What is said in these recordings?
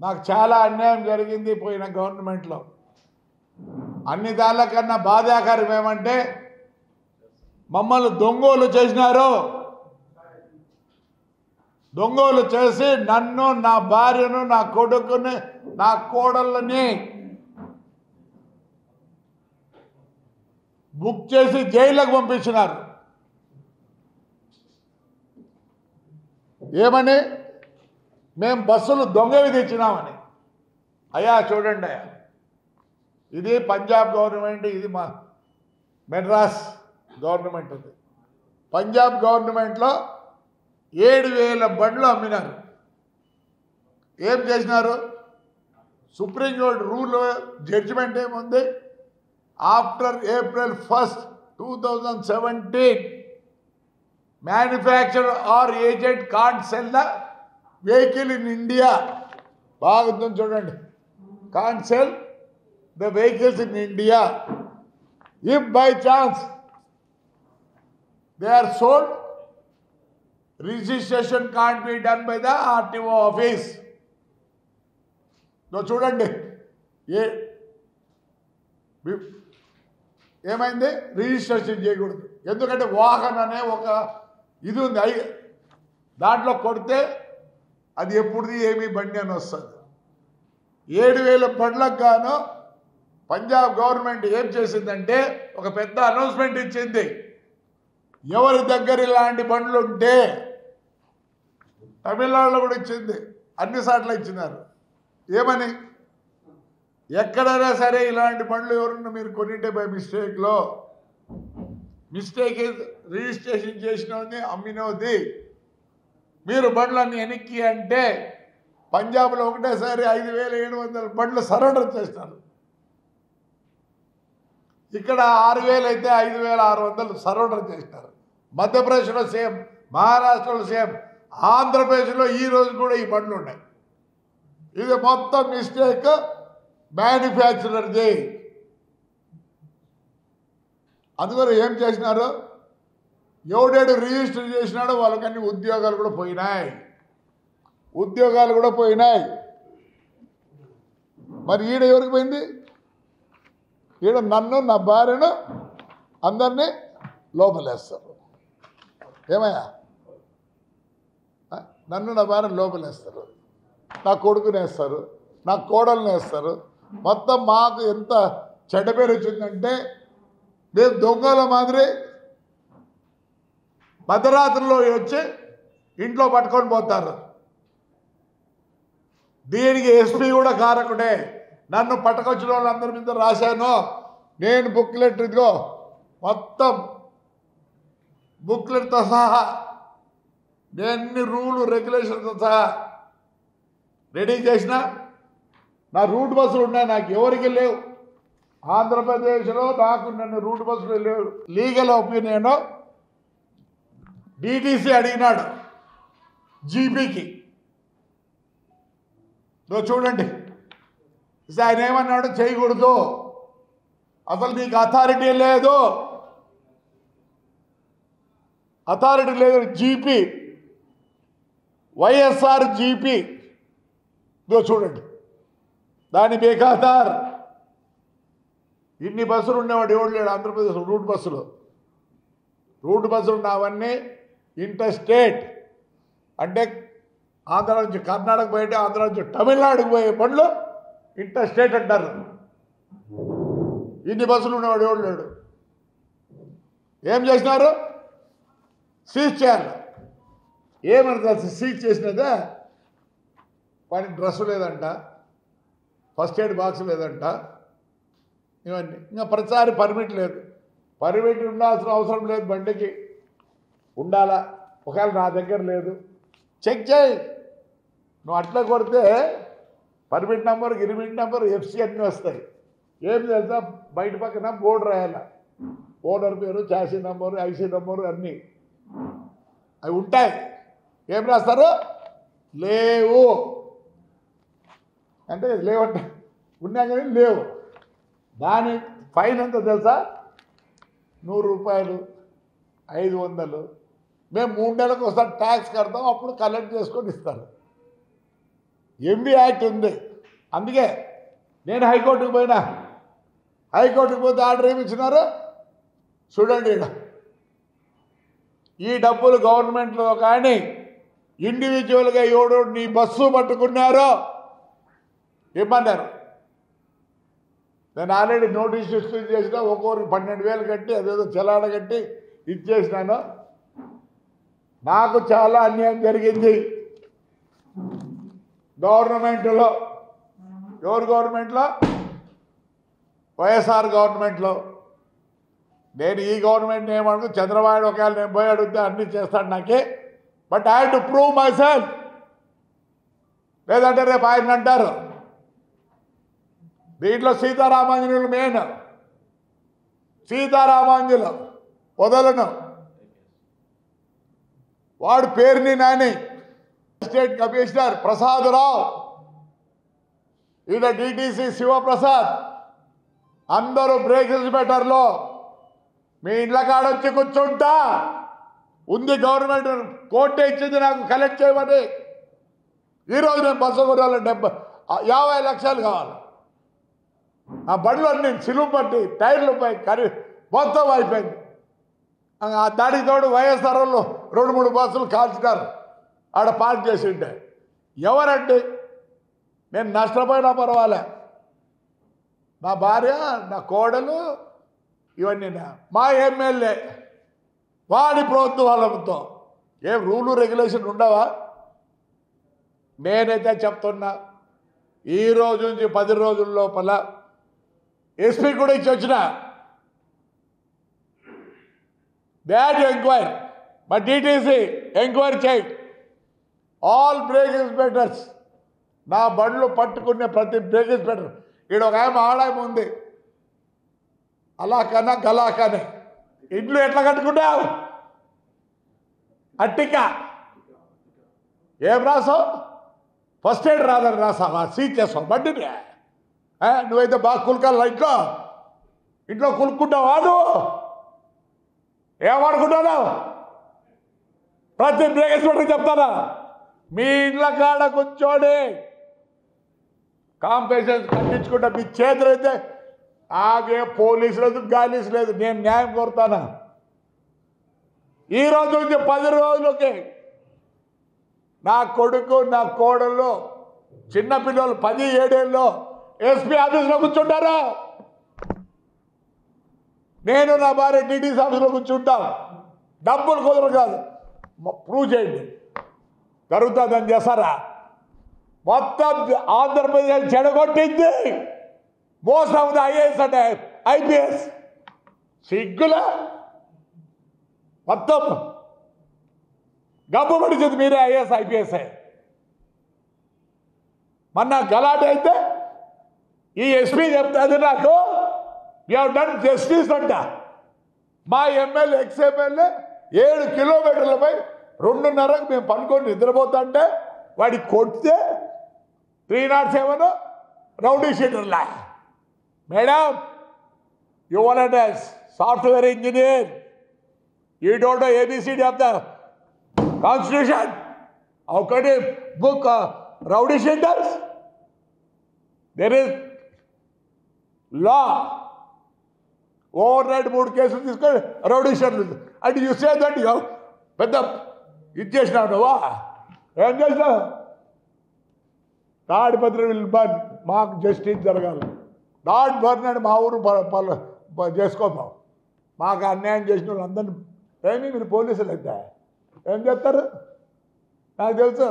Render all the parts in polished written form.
నాకు చాలా అన్యాయం జరిగింది పోయిన గవర్నమెంట్లో. అన్ని దానికన్నా బాధాకరం ఏమంటే మమ్మల్ని దొంగోలు చేసినారు. దొంగోలు చేసి నన్ను, నా భార్యను, నా కొడుకుని, నా కోడళ్ళని బుక్ చేసి జైలుకు పంపించినారు. ఏమని? మేము బస్సులు దొంగవి తెచ్చినామని. అయ్యా చూడండి అయ్యా, ఇది పంజాబ్ గవర్నమెంట్, ఇది మా మెడ్రాస్ గవర్నమెంట్. ఉంది పంజాబ్ గవర్నమెంట్లో 7,000 బండ్లు అమ్మినారు. ఏం చేసినారు? సుప్రీంకోర్టు రూల్ జడ్జిమెంట్ ఏముంది? After April 1, 2017 manufacturer or agent can't sell the vehicle in India. బాగుంది చూడండి. Can't sell the vehicles in India if by chance they are sold. Registration can't be done by the RTO office. చూడండి ఏమైంది? Registration చేయకూడదు. ఎందుకంటే వాహన్ అనే ఒక ఇది ఉంది, దాంట్లో కొడితే అది ఎప్పుడుది ఏమి బండి అని వస్తుంది. 7,000 బండ్లకు గాను పంజాబ్ గవర్నమెంట్ ఏం చేసిందంటే ఒక పెద్ద అనౌన్స్మెంట్ ఇచ్చింది. ఎవరి దగ్గర ఇలాంటి బండ్లు ఉంటే, తమిళనాడులో కూడా ఇచ్చింది, అన్ని సార్లు ఇచ్చినారు. ఏమని? ఎక్కడైనా సరే ఇలాంటి బండ్లు ఎవరన్నా మీరు కొనింటే బై మిస్టేక్లో, మిస్టేక్ రిజిస్ట్రేషన్ చేసినది అమ్మినది, మీరు బండ్లన్నీ వెనక్కి అంటే పంజాబ్లో ఒకటేసారి 5,700 బండ్లు సరెండర్ చేస్తారు. ఇక్కడ 6,000 అయితే 5,600 సరెండర్ చేస్తారు. మధ్యప్రదేశ్లో సేమ్, మహారాష్ట్రలో సేమ్, ఆంధ్రప్రదేశ్లో ఈ రోజు కూడా ఈ బండ్లు ఉన్నాయి. ఇది మొత్తం మిస్టేక్ మ్యానుఫ్యాక్చరర్ది. అందుకని ఏం చేసినారు? ఎవడేడు రిజిస్టర్ చేసినాడో వాళ్ళకన్నీ ఉద్యోగాలు కూడా పోయినాయి. మరి ఈడ ఎవరికి పోయింది? ఈడ నన్ను, నా భార్యను, అందరినీ లోపలేస్తారు. ఏమయ్యా? నన్ను, నా భార్యను లోపలేస్తారు, నా కొడుకుని వేస్తారు, నా కోడల్ని వేస్తారు. మొత్తం మాకు ఎంత చెడ్డ పేరు వచ్చిందంటే మేము దొంగల మాదిరి మధ్యరాత్రిలో వచ్చి ఇంట్లో పట్టుకొని పోతారు. దీనికి ఎస్పీ కూడా కారకుడే. నన్ను పట్టుకొచ్చిన వాళ్ళందరి మీద రాశాను నేను బుక్లెట్, ఇదిగో మొత్తం బుక్లెట్తో సహా ఎన్ని రూలు రెగ్యులేషన్తో సహా రెడీ చేసిన. నా రూట్ బస్సులు ఉన్నాయి, నాకు ఎవరికి లేవు. ఆంధ్రప్రదేశ్లో నాకు నన్ను రూట్ బస్సులు లేవు. లీగల్ ఒపీనియన్ DTC అడిగినాడు జీపీకి. చూడండి ఆయన ఏమన్నాడు? చేయకూడదు, అసలు నీకు అథారిటీ లేదు, జీపీ, వైఎస్ఆర్ జీపీ. చూడండి దాని బేఖాతార్. ఇన్ని బస్సులు ఉండేవాడు ఎవడు లేడు ఆంధ్రప్రదేశ్. రూట్ బస్సులు ఉన్నవన్నీ ఇంటర్ స్టేట్, అంటే ఆంధ్ర నుంచి కర్ణాటక పోయి, ఆంధ్ర నుంచి తమిళనాడుకు పోయే బండ్లు ఇంటర్ స్టేట్ అంటారు. ఇన్ని బస్సులు ఉన్నవాడు ఎవడు లేడు. ఏం చేసినారు? సీజ్ చేయాలి. ఏమని సీజ్ చేసినదే? వాడికి డ్రెస్సు లేదంట, ఫస్ట్ ఎయిడ్ బాక్స్ లేదంట, ఇవన్నీ. ఇంకా ప్రతిసారి పర్మిట్ లేదు. పర్మిట్ ఉండాల్సిన అవసరం లేదు, బండికి ఉండాలా. ఒకవేళ నా దగ్గర లేదు చెక్ చేయి. నువ్వు అట్లా కొడితే పర్మిట్ నెంబర్, గిరిమిట్ నెంబర్, FC అన్నీ వస్తాయి. ఏం తెలుసా? బయట పక్కన బోర్డు రాయాల, ఓనర్ పేరు, చాసీ నెంబరు, IC నెంబరు అన్నీ అవి ఉంటాయి. ఏం రాస్తారు? లేవు అంటే లేవంట, ఉన్నా కానీ లేవు. దాని ఫైన్ ఎంత తెలుసా? 100 రూపాయలు, 500. మేము 3 నెలలకు ఒకసారి ట్యాక్స్ కడతాం, అప్పుడు కలెక్ట్ చేసుకొని ఇస్తారు. ఎంబీ యాక్ట్ ఉంది. అందుకే నేను హైకోర్టుకు పోయినా. హైకోర్టుకు పోతే ఆర్డర్ ఏమి ఇచ్చినారు చూడండి. ఈ డబ్బులు గవర్నమెంట్లో కానీ ఇండివిజువల్గా ఎవడో నీ బస్సు పట్టుకున్నారో ఇమ్మన్నారు. నేను ఆల్రెడీ నోటీస్ ఇష్యూ చేసిన, ఒక్కొక్కరికి 12,000 కట్టి అదేదో చలాడ కట్టి ఇచ్చేసినాను. నాకు చాలా అన్యాయం జరిగింది గవర్నమెంట్లో. ఎవరు గవర్నమెంట్లో? వైఎస్ఆర్ గవర్నమెంట్లో. నేను ఈ గవర్నమెంట్ ఏమనుకో, చంద్రబాబు ఒకవేళ నేను పోయి అడిగితే అన్నీ చేస్తాడు నాకే. But I have to prove my self. లేదంటే రేపు ఆయన అంటారు. దీంట్లో సీతారామాంజనులు మెయిన్. సీతారామాంజులు వదలను. వాడు పేరుని నాని స్టేట్ కమిషనర్ ప్రసాదరావు, ఈయన డిటిసి శివప్రసాద్, అందరూ బ్రేక్ ఇన్స్పెక్టర్లో మీ ఇండ్ల కాడొచ్చి కూర్చుంటా ఉంది. గవర్నమెంట్ కోర్టే ఇచ్చింది నాకు కలెక్ట్ చేయమని. ఈరోజు నేను బస్సు కొనాలి, 50 లక్షలు కావాలి. ఆ బండ్లు అన్నీ సిలువు పట్టి టైర్లు పై మొత్తం అయిపోయింది. దానికి తోడు వైఎస్ఆర్ వాళ్ళు 2-3 బస్సులు కాల్చినారు. ఆడ పార్క్ చేసి ఉంటే ఎవరండి? నేను నష్టపోయినా పర్వాలే. నా భార్య, నా కోడలు, ఇవన్నీ మా ఎమ్మెల్యే వాడి ప్రభుత్వాలతో ఏం రూలు రెగ్యులేషన్ ఉండవా? నేనైతే చెప్తున్నా, ఈ రోజు నుంచి 10 రోజుల లోపల ఎస్పీ కూడా ఇచ్చి వచ్చిన దాట్ ఎంక్వైరీ, మా డిటిసి ఎంక్వైరీ చేయి. ఆల్ బ్రేక్ ఇన్స్పెక్టర్స్, నా బండ్లు పట్టుకునే ప్రతి బ్రేక్ ఇన్స్పెక్టర్. ఇక్కడ ఒక ఆడాయం ఉంది, అలాకన్నా గలాకనే. ఇంట్లో ఎట్లా కట్టుకుంటావు? అట్టిక ఏం రాసావు? ఫస్ట్ ఎయిడ్ రాదని రాసావా? సీజ్ చేస్తావు బండిని. నువ్వైతే బాగా కులకాల ఇంట్లో కులుక్కుంటావా? నువ్వు ఏమనుకుంటున్నావు? ప్రతి బ్రేక్ ఇన్స్పెక్టర్ చెప్తానా, మీ ఇంట్లో కాడ కూర్చోండి కాంపెన్సేషన్ కట్టించుకుంటా. మీ చేతులు అయితే ఆగే పోలీసు లేదు, గాలీసు లేదు. నేను న్యాయం కోరుతానా? ఈ రోజు నుంచి 10 రోజులకి నా కొడుకు, నా కోడళ్ళు, చిన్నపిల్లలు 10-7 ఏళ్ళు ఎస్పీ ఆఫీస్లో కూర్చుంటారు. నేను నా భార్య డిటిసి ఆఫీస్లో కూర్చుంటాం. డబ్బులు కుదరదు కాదు, ప్రూవ్ చేయండి. జరుగుతుందని చేస్తారా? మొత్తం ఆంధ్రప్రదేశ్ చెడగొట్టింది. మోస్ట్ ఆఫ్ ది ఐఏఎస్ అంటే ఐపీఎస్ సిగ్గులా మొత్తం గబ్బు పడిచింది. మీరే ఐఏఎస్ ఐపీఎస్. మొన్న గలాట అయితే ఈ ఎస్పీ చెప్తాది నాకు, యూ హ్యావ్ డన్ జస్టిస్ అంట. మా ఎమ్మెల్యే, ఎక్స్ఎమ్మెల్యే 7 కిలోమీటర్లపై 2:30కు మేము పనుకొని నిద్రపోతుంటే వాడికి కొడితే 307 రౌడీ షీటర్లా. Madam, you want as software engineer, you don't know ABCD of the constitution. How can you book rowdy sheeters? There is law. Overnight 3 కేసులు తీసుకొని rowdy షీటర్లు అంటే యూ సే దట్ యూ పెద్ద ఇది చేసినావు. నువ్వా ఏం చేసినావు? తాడిపత్రి విల్ బర్న్, మాకు జస్టిస్ జరగాలి. నాట్ బర్న్ అని మా ఊరు చేసుకోతాం. మాకు అన్యాయం చేసిన వాళ్ళు అందరినీ ఏమి మీరు పోలీసులు అయితే ఏం చేస్తారు? నాకు తెలుసు.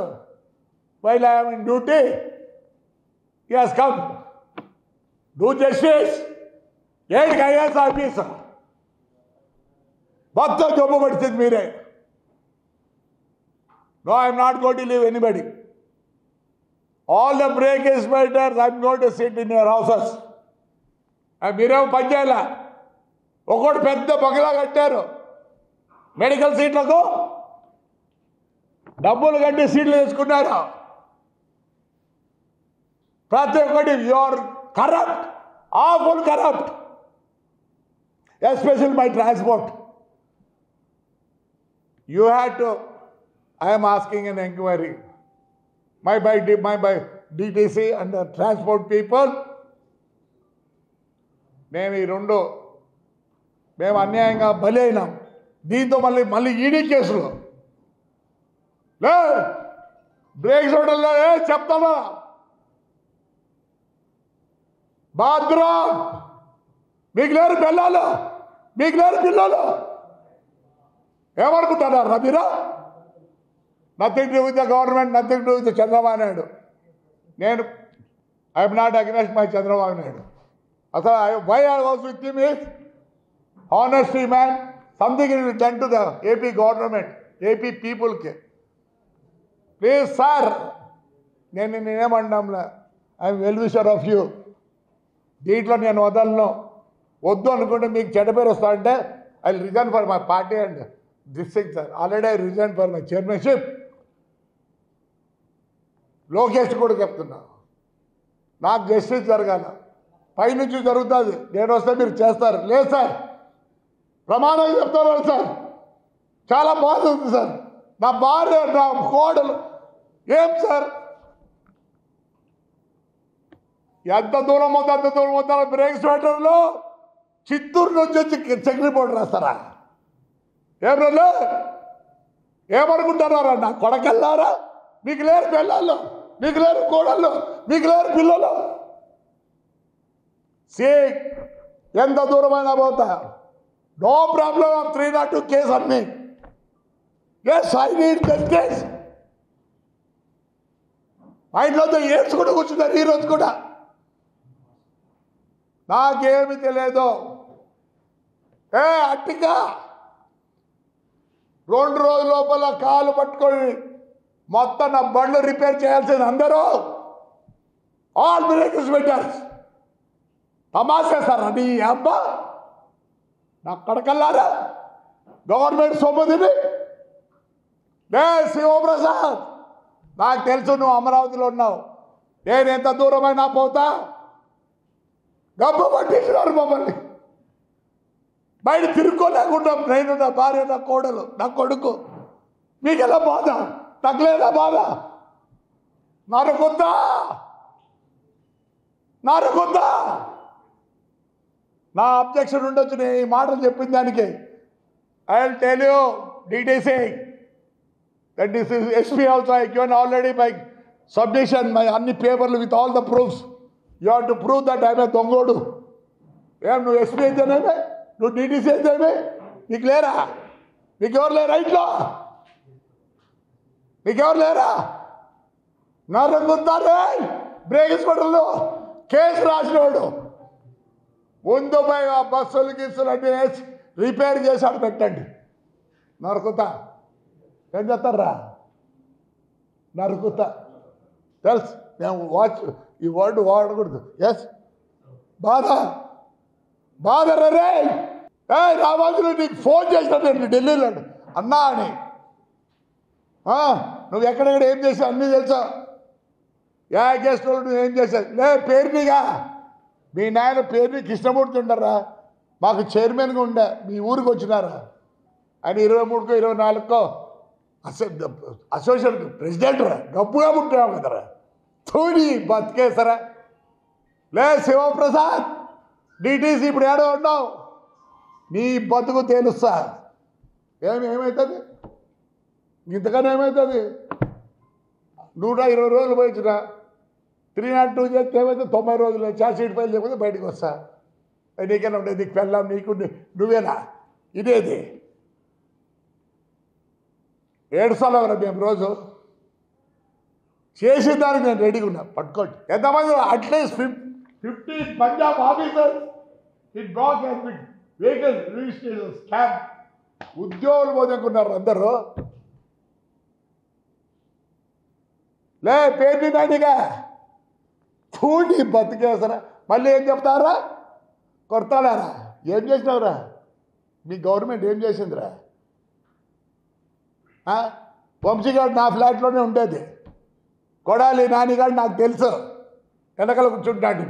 While I am in duty, he has come do justice. ఏంటికి ఐఏఎస్ ఆఫీసర్ మొత్తం జబ్బు పడుతుంది మీరే. No, I am not going to leave anybody. All the brake inspectors, I am going to sit in your houses. మీరేమో పని చేయాల. ఒకటి పెద్ద బగలా కట్టారు మెడికల్ సీట్లకు, డబ్బులు కట్టి సీట్లు వేసుకున్నారు. ప్రతి ఒక్కటి your corrupt, awful corrupt, especial my transport. You had to I am asking an inquiry. My DTC and transport people. మేము ఈ రెండు మేము అన్యాయంగా బలి అయినాం. దీంతో మళ్ళీ ఈడీ కేసులు లే బ్రేక్స్ హోటల్లో చెప్తావా బాద్రా మీకు లేరు పిల్లలు, మీకు లేరు పిల్లలు ఏమనుకుంటున్నారా మీరు? Nothing to with the government, nothing to with Chandrababu Naidu. నేను I'm not against my Chandrababu Naidu. అసలు why I was with him is honesty man, something is done to the AP government, AP people ke. Please sir, నేనేమన్నాంలా I'm well wisher of you. దీంట్లో నేను వదలను. వద్దు అనుకుంటే మీకు చెడ్డ పేరు వస్తా అంటే I resign for my party and this thing sir. Already I resign for my chairmanship. Lokesh కూడా చెప్తున్నా, నాకు జస్టిస్ జరగాల. పైనుంచి జరుగుతుంది, నేను వస్తే మీరు చేస్తారు. లేదు సార్, ప్రమాణం చెప్తారు సార్. చాలా బాధ ఉంది సార్. నా భార్య, నా కోడలు ఏం సార్ ఎంత దూరం అవుతుంది అంత దూరం అవుతారా? బ్రేక్ స్వెటర్లో చిత్తూరు నుంచి వచ్చి చెక్ రిపోర్ట్ రాస్తారా? ఏం రోజు ఏమనుకుంటున్నారా? నా కొడకెళ్ళారా? మీకు లేరు పిల్లలు, మీకు లేరు కోడళ్ళు, మీకు లేరు పిల్లలు. ఎంత దూరమైనా పోతా, no problem of 302 case on me. Yes, I need justice. మా ఇంట్లో ఏడ్స్ కూడా కూర్చున్నారు ఈరోజు కూడా. నాకేమి తెలియదు. అట్టిగా 2 రోజుల లోపల కాలు పట్టుకొని మొత్తం నా బండ్లు రిపేర్ చేయాల్సింది అందరూ. ఆల్ బ్రేకర్స్ పెట్టారు. తమాషేస్తారు అది అబ్బా. నా కడకల్లారా గవర్నమెంట్ సొమ్ముదిని. శివప్రసాద్, నాకు తెలుసు నువ్వు అమరావతిలో ఉన్నావు. నేను ఎంత దూరమైనా పోతా. గబ్బు పట్టించినారు మమ్మల్ని. బయట తిరుక్కోలేకుండా నేను, నా భార్య, నా కోడలు, నా కొడుకు. మీకు ఎలా బాధ? తగ్గలేదా బాధ? నరుకుద్దా, నరుకుద్దా. నా అబ్జెక్షన్ ఉండొచ్చు నేను ఈ మాటలు చెప్పిన దానికి. I will tell you details that this is SP also I given already by submission my అన్ని పేపర్లు with all the proofs. You have to prove that I'm a దొంగోడు. ఏం నువ్వు ఎస్పీ అయితేనేమే, నువ్వు డీటీసీ అయితేనే, నీకు లేరా? నీకెవరు లేరా ఇంట్లో? నీకెవరు లేరా? నరుకుతారే బ్రేక్ స్కూటర్లో కేసు రాసినోడు. ముందు పోయి ఆ బస్సులు గిస్సులు అన్నీ వేసి రిపేర్ చేసి పెట్టండి. నరుకుతా ఏం చేస్తారా? నరుకుతా తెలుసు. మేము ఈ వర్డ్ వాడకూడదు. ఎస్ బాధ బాధ రే. రావాల్సిన నీకు ఫోన్ చేసినట్టు ఢిల్లీలో అన్నా అని. నువ్వు ఎక్కడెక్కడ ఏం చేసావు అన్నీ తెలుసా? గెస్ట్ నువ్వు ఏం చేసావు? లే పేరునిగా మీ నాయన పేరుని కృష్ణమూర్తి ఉండరా? మాకు చైర్మన్గా ఉండే మీ ఊరికి వచ్చినారా? ఆయన 23కో 24కో అసోసియేషన్ ప్రెసిడెంట్ రా. డబ్బుగా పుట్టావు కదరా. తోడి బతికేసరా. లే శివప్రసాద్, డిటీసీ ఇప్పుడు ఏడో ఉన్నావు. నీ బతుకు తెలుస్తా. ఏమవుతుంది ఇంతకన్నా? ఏమవుతుంది? 120 రోజులు పోయించిన 302 చేస్తే ఏమైతే 90 రోజులు ఛార్జ్ షీట్ ఫైల్ చేయకపోతే బయటకు వస్తా. నీకైనా ఉండేది, నీకు పెళ్ళాం, నీకు నువ్వేనా? ఇదేది ఏడుస్తారా? మేము రోజు చేసే దానికి నేను రెడీగా ఉన్నా. పట్టుకోండి ఎంతమంది. At least 50 Punjab officers it black vehicle registration scam. ఉద్యోగులు పోదనుకున్నారు అందరూ. లే పేరు దానిగా చూడి బతికేసరా. మళ్ళీ ఏం చెప్తారా? కొడతాడారా? ఏం చేసినావురా? మీ గవర్నమెంట్ ఏం చేసిందిరా? వంశీగాడు నా ఫ్లాట్లోనే ఉండేది. కొడాలి నానిగాడు నాకు తెలుసు, వెనకాల కూర్చుంటాండి.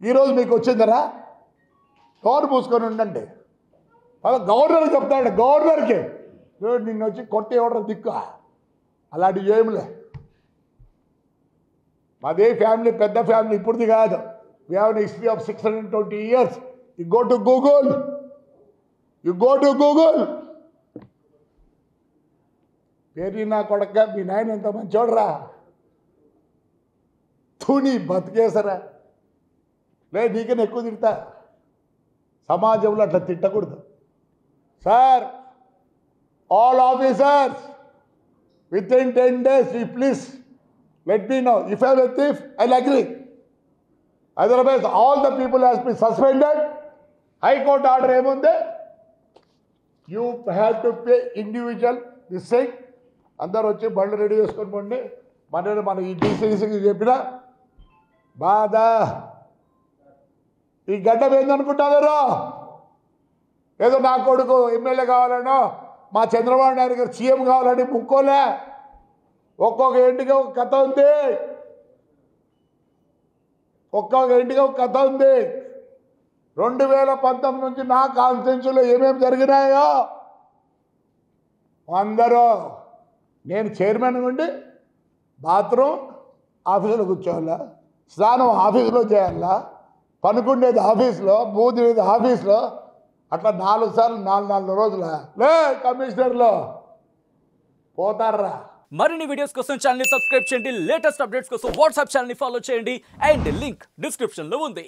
ఈరోజు మీకు వచ్చిందరా? నోరు మూసుకొని ఉండండి. అలా గవర్నర్ చెప్తాడు. గవర్నర్కి నిన్ను వచ్చి కొట్టి ఇవ్వడం దిక్కు. అలాంటివి ఏమిలే. మాదే ఫ్యామిలీ పెద్ద ఫ్యామిలీ ఇప్పుడుది కాదు. We have an history of 620 years. You go to Google. పేరు నా కొడక మీ నాయన ఎంత మంచోడరా, తూని బతికేసరా. లేదు నీకన్నా ఎక్కువ తిడతా. సమాజంలో అట్లా తిట్టకూడదు sir. All officers within 10 days, please let me know. If I am a thief, I'll agree. Otherwise, all the people has been suspended. High Court order ఏముంది? You have to pay individual this thing. అందరూ వచ్చి బండ్లు ready చేసుకొని పోండి. మన ఈ డీసీసీకి చెప్పిన బాధ ఈ గడ్డం ఏందనుకుంటున్నారు? ఏదో నా కొడుకు ఎమ్మెల్యే కావాలనో మా చంద్రబాబు నాయుడు గారు సీఎం కావాలని ముక్కోలే. ఒక్కొక్క ఇంటికి ఒక కథ ఉంది. 2019 నుంచి నా కాన్స్టిట్యూన్సీలో ఏమేమి జరిగినాయో అందరూ నేను చైర్మన్ ఉండి బాత్రూమ్ ఆఫీసులో కూర్చోవాలా, స్నానం ఆఫీసులో చేయాలా, పనుకుండేది ఆఫీసులో, బూదినేది ఆఫీసులో, అట్లా 4 సార్లు 4 రోజుల లే కమిషనర్లో పోతారా. మరిన్ని వీడియోస్ కోసం ఛానల్ ని సబ్స్క్రైబ్ చేయండి. లేటెస్ట్ అప్డేట్స్ కోసం వాట్సాప్ ఛానల్ ని ఫాలో చేయండి. అండ్ లింక్ డిస్క్రిప్షన్ లో ఉంది.